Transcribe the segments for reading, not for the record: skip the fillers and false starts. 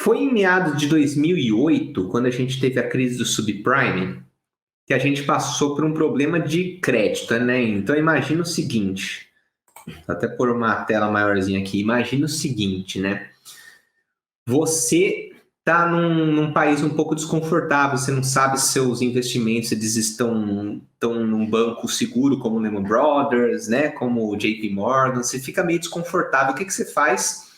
Foi em meados de 2008, quando a gente teve a crise do subprime, que a gente passou por um problema de crédito, né? Então imagina o seguinte, vou até pôr uma tela maiorzinha aqui, imagina o seguinte, né? Você está num país um pouco desconfortável, você não sabe se seus investimentos eles estão num banco seguro como o Lehman Brothers, né? Como o JP Morgan, você fica meio desconfortável. O que você faz?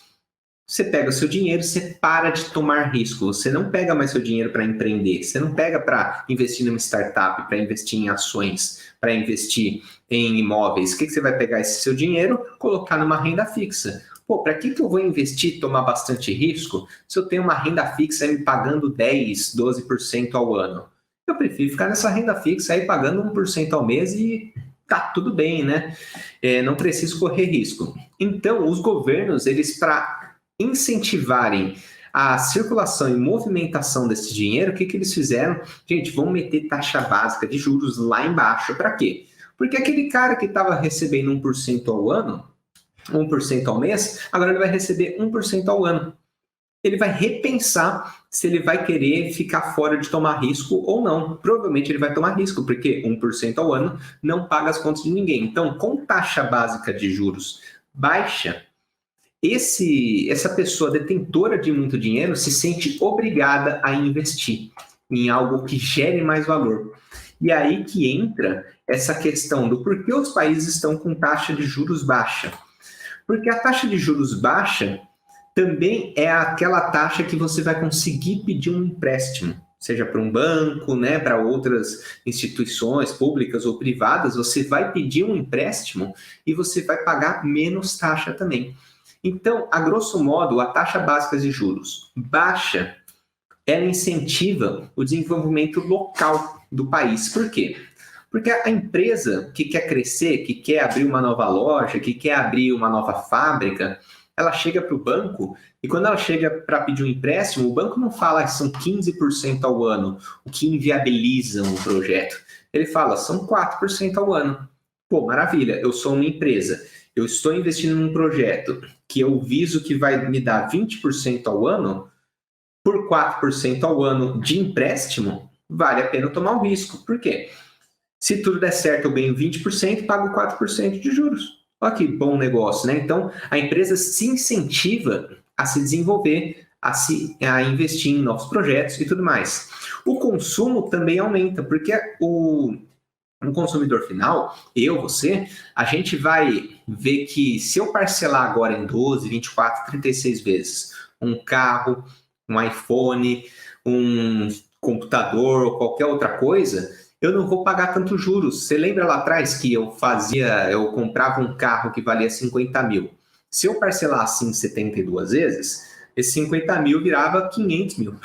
Você pega o seu dinheiro, você para de tomar risco. Você não pega mais seu dinheiro para empreender. Você não pega para investir numa startup, para investir em ações, para investir em imóveis. O que você vai pegar esse seu dinheiro? Colocar numa renda fixa. Pô, para que eu vou investir e tomar bastante risco se eu tenho uma renda fixa me pagando 10, 12% ao ano? Eu prefiro ficar nessa renda fixa aí pagando 1% ao mês e tá tudo bem, né? Não preciso correr risco. Então, os governos, eles para incentivarem a circulação e movimentação desse dinheiro, o que eles fizeram? Gente, vamos meter taxa básica de juros lá embaixo. Para quê? Porque aquele cara que estava recebendo 1% ao ano, 1% ao mês, agora ele vai receber 1% ao ano. Ele vai repensar se ele vai querer ficar fora de tomar risco ou não. Provavelmente ele vai tomar risco, porque 1% ao ano não paga as contas de ninguém. Então, com taxa básica de juros baixa, essa pessoa detentora de muito dinheiro se sente obrigada a investir em algo que gere mais valor. E aí que entra essa questão do porquê os países estão com taxa de juros baixa. Porque a taxa de juros baixa também é aquela taxa que você vai conseguir pedir um empréstimo, seja para um banco, né, para outras instituições públicas ou privadas, você vai pedir um empréstimo e você vai pagar menos taxa também. Então, a grosso modo, a taxa básica de juros baixa, ela incentiva o desenvolvimento local do país. Por quê? Porque a empresa que quer crescer, que quer abrir uma nova loja, que quer abrir uma nova fábrica, ela chega para o banco e quando ela chega para pedir um empréstimo, o banco não fala que são 15% ao ano, o que inviabiliza um projeto. Ele fala, são 4% ao ano. Pô, maravilha, eu sou uma empresa, eu estou investindo num projeto que eu viso que vai me dar 20% ao ano, por 4% ao ano de empréstimo, vale a pena tomar o risco. Por quê? Se tudo der certo, eu ganho 20% e pago 4% de juros. Olha que bom negócio, né? Então, a empresa se incentiva a se desenvolver, a investir em novos projetos e tudo mais. O consumo também aumenta, porque um consumidor final, você, a gente vai ver que se eu parcelar agora em 12, 24, 36 vezes um carro, um iPhone, um computador ou qualquer outra coisa, eu não vou pagar tanto juros. Você lembra lá atrás que eu comprava um carro que valia 50 mil. Se eu parcelasse em 72 vezes, esses 50 mil virava 500 mil.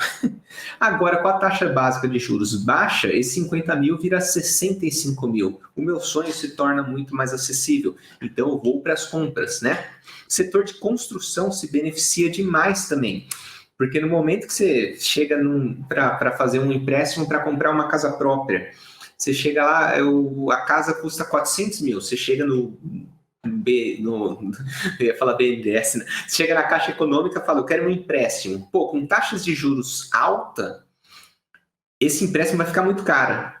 Agora, com a taxa básica de juros baixa, esses 50 mil vira 65 mil. O meu sonho se torna muito mais acessível. Então, eu vou para as compras, né? O setor de construção se beneficia demais também. Porque no momento que você chega para fazer um empréstimo para comprar uma casa própria, você chega lá, a casa custa 400 mil. Você chega eu ia falar BNDES, né? Você chega na Caixa Econômica e fala, eu quero um empréstimo. Pô, com taxas de juros alta, esse empréstimo vai ficar muito caro.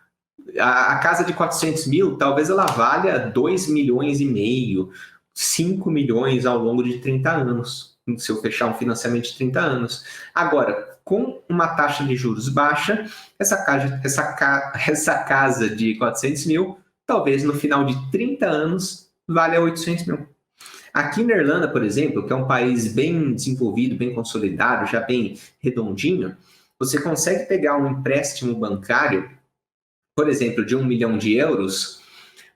A casa de 400 mil, talvez ela valha 2 milhões e meio, 5 milhões ao longo de 30 anos, se eu fechar um financiamento de 30 anos. Agora, com uma taxa de juros baixa, essa casa de 400 mil, talvez no final de 30 anos, valha 800 mil. Aqui na Irlanda, por exemplo, que é um país bem desenvolvido, bem consolidado, já bem redondinho, você consegue pegar um empréstimo bancário, por exemplo, de 1 milhão de euros,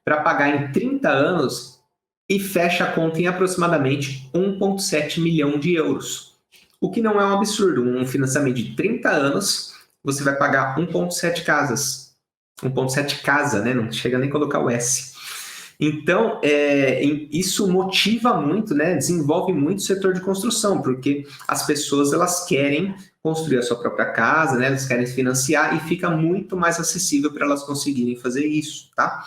para pagar em 30 anos e fecha a conta em aproximadamente 1,7 milhão de euros. O que não é um absurdo. Um financiamento de 30 anos, você vai pagar 1,7 casas. 1,7 casa, né? Não chega nem a colocar o S. Então, isso motiva muito, né? Desenvolve muito o setor de construção, porque as pessoas elas querem construir a sua própria casa, né? Elas querem financiar e fica muito mais acessível para elas conseguirem fazer isso, tá?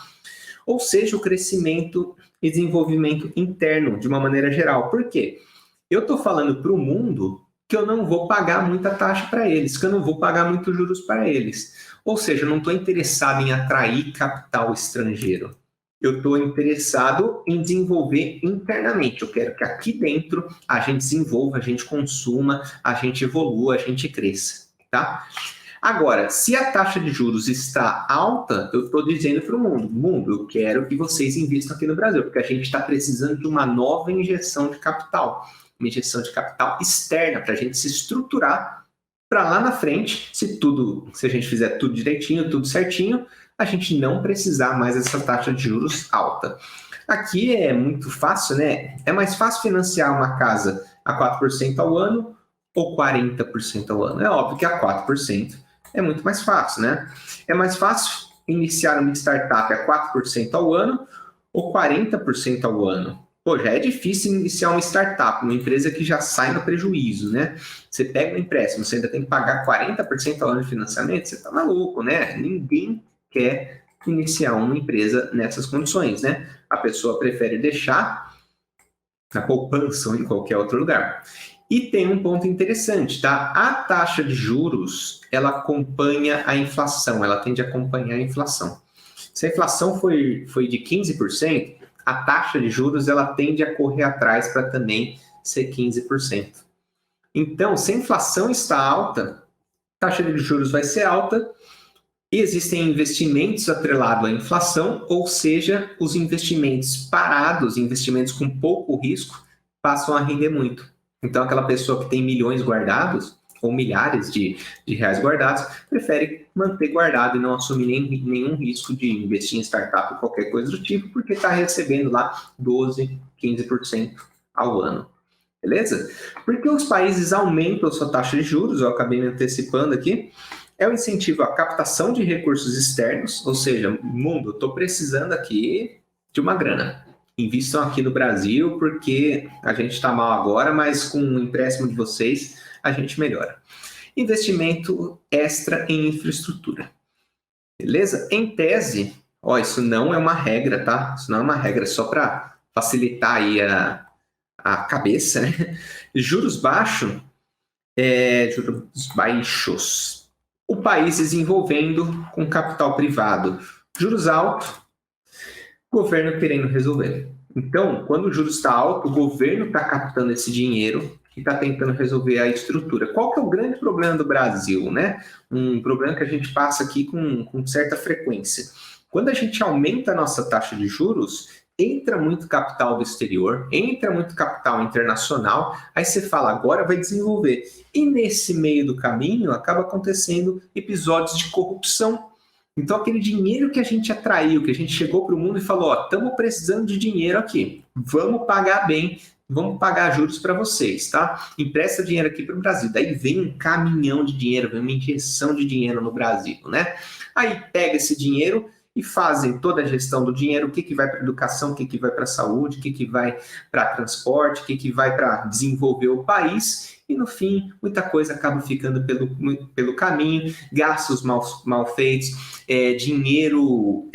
Ou seja, o crescimento e desenvolvimento interno, de uma maneira geral. Por quê? Eu estou falando para o mundo, que eu não vou pagar muita taxa para eles, que eu não vou pagar muitos juros para eles. Ou seja, eu não estou interessado em atrair capital estrangeiro. Eu estou interessado em desenvolver internamente. Eu quero que aqui dentro a gente desenvolva, a gente consuma, a gente evolua, a gente cresça, tá? Agora, se a taxa de juros está alta, eu estou dizendo para o mundo, eu quero que vocês investam aqui no Brasil, porque a gente está precisando de uma nova injeção de capital, uma injeção de capital externa para a gente se estruturar para lá na frente, se a gente fizer tudo direitinho, tudo certinho, a gente não precisar mais dessa taxa de juros alta. Aqui é muito fácil, né? É mais fácil financiar uma casa a 4% ao ano ou 40% ao ano. É óbvio que a 4% é muito mais fácil, né? É mais fácil iniciar uma startup a 4% ao ano ou 40% ao ano. Pô, já é difícil iniciar uma startup, uma empresa que já sai no prejuízo, né? Você pega um empréstimo, você ainda tem que pagar 40% ao ano de financiamento, você tá maluco, né? Ninguém quer iniciar uma empresa nessas condições, né? A pessoa prefere deixar na poupança ou em qualquer outro lugar. E tem um ponto interessante, tá? A taxa de juros, ela acompanha a inflação, ela tende a acompanhar a inflação. Se a inflação foi de 15%, a taxa de juros, ela tende a correr atrás para também ser 15%. Então, se a inflação está alta, a taxa de juros vai ser alta, e existem investimentos atrelados à inflação, ou seja, os investimentos parados, investimentos com pouco risco, passam a render muito. Então, aquela pessoa que tem milhões guardados, ou milhares de reais guardados, prefere manter guardado e não assumir nenhum risco de investir em startup ou qualquer coisa do tipo, porque está recebendo lá 12%, 15% ao ano. Beleza? Porque os países aumentam a sua taxa de juros, eu acabei me antecipando aqui, é o incentivo à captação de recursos externos, ou seja, mundo, estou precisando aqui de uma grana. Invistam aqui no Brasil, porque a gente está mal agora, mas com o empréstimo de vocês, a gente melhora. Investimento extra em infraestrutura. Beleza? Em tese, isso não é uma regra, tá? Isso não é uma regra, só para facilitar aí a cabeça, né? Juros baixos, o país desenvolvendo com capital privado. Juros altos, governo querendo resolver. Então, quando o juros está alto, o governo está captando esse dinheiro e está tentando resolver a estrutura. Qual que é o grande problema do Brasil, né? Um problema que a gente passa aqui com certa frequência. Quando a gente aumenta a nossa taxa de juros, entra muito capital do exterior, entra muito capital internacional, aí você fala, agora vai desenvolver. E nesse meio do caminho, acaba acontecendo episódios de corrupção. Então, aquele dinheiro que a gente atraiu, que a gente chegou para o mundo e falou, estamos precisando de dinheiro aqui, vamos pagar bem, vamos pagar juros para vocês, tá? Empresta dinheiro aqui para o Brasil. Daí vem um caminhão de dinheiro, vem uma injeção de dinheiro no Brasil, né? Aí pega esse dinheiro e fazem toda a gestão do dinheiro, o que vai para educação, o que vai para saúde, o que vai para transporte, o que vai para desenvolver o país, e no fim, muita coisa acaba ficando pelo caminho, gastos mal feitos, dinheiro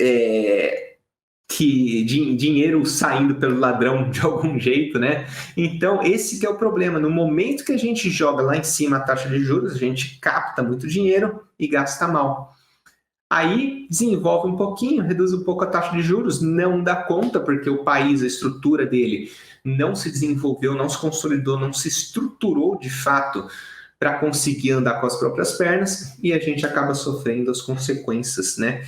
dinheiro saindo pelo ladrão de algum jeito, né? Então, esse que é o problema. No momento que a gente joga lá em cima a taxa de juros, a gente capta muito dinheiro e gasta mal. Aí desenvolve um pouquinho, reduz um pouco a taxa de juros, não dá conta, porque o país, a estrutura dele não se desenvolveu, não se consolidou, não se estruturou de fato para conseguir andar com as próprias pernas, e a gente acaba sofrendo as consequências, né?